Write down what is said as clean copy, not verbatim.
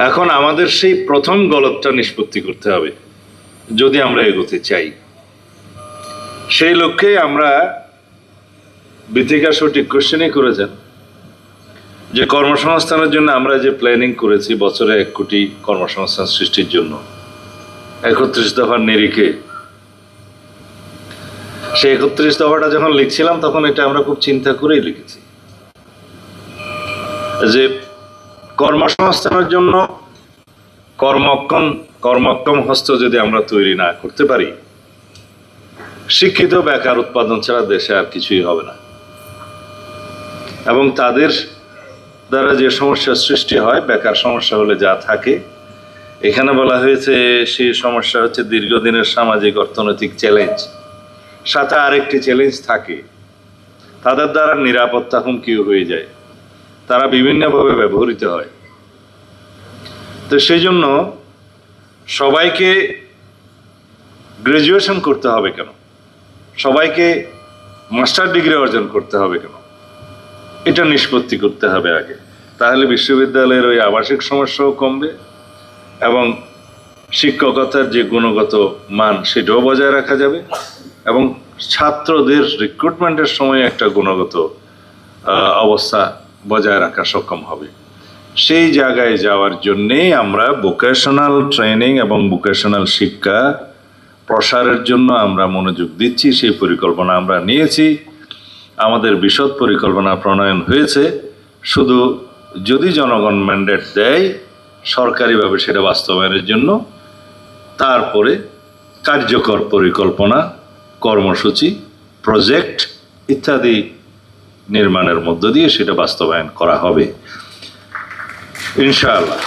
এখন আমাদের সেই প্রথম গলতটা নিষ্পত্তি করতে হবে যদি আমরা এগোতে চাই। সেই লক্ষ্যে আমরা বিথিকা সঠিক কোশ্চেনই করেছেন যে কর্মসংস্থানের জন্য আমরা যে প্ল্যানিং করেছি বছরে 1 কোটি কর্মসংস্থান সৃষ্টির জন্য 31 দফার নিরিখে, সেই 31 দফাটা যখন লিখছিলাম তখন এটা আমরা খুব চিন্তা করেই লিখেছি যে কর্মসংস্থানের জন্য কর্মক্ষম হস্ত যদি আমরা তৈরি না করতে পারি, শিক্ষিত বেকার উৎপাদন ছাড়া দেশে আর কিছুই হবে না। এবং তাদের দ্বারা যে সমস্যার সৃষ্টি হয়, বেকার সমস্যা হলে যা থাকে, এখানে বলা হয়েছে সেই সমস্যা হচ্ছে দীর্ঘদিনের সামাজিক অর্থনৈতিক চ্যালেঞ্জ, সাথে আরেকটি চ্যালেঞ্জ থাকে, তাদের দ্বারা নিরাপত্তা হুমকিও হয়ে যায়, তারা বিভিন্নভাবে ব্যবহৃত হয়। তো সেই জন্য সবাইকে গ্রাজুয়েশন করতে হবে কেন, সবাইকে মাস্টার ডিগ্রি অর্জন করতে হবে কেন, এটা নিষ্পত্তি করতে হবে আগে। তাহলে বিশ্ববিদ্যালয়ের ওই আবাসিক সমস্যাও কমবে এবং শিক্ষকতার যে গুণগত মান সেটাও বজায় রাখা যাবে এবং ছাত্রদের রিক্রুটমেন্টের সময় একটা গুণগত অবস্থা বজায় রাখা সক্ষম হবে। সেই জায়গায় যাওয়ার জন্যেই আমরা ভোকেশনাল ট্রেনিং এবং ভোকেশনাল শিক্ষা প্রসারের জন্য আমরা মনোযোগ দিচ্ছি। সেই পরিকল্পনা আমরা নিয়েছি, আমাদের বিশদ পরিকল্পনা প্রণয়ন হয়েছে। শুধু যদি জনগণ ম্যান্ডেট দেয় সরকারিভাবে সেটা বাস্তবায়নের জন্য, তারপরে কার্যকর পরিকল্পনা, কর্মসূচি, প্রজেক্ট ইত্যাদি নির্মাণের মধ্য দিয়ে সেটা বাস্তবায়ন করা হবে ইনশাআল্লাহ।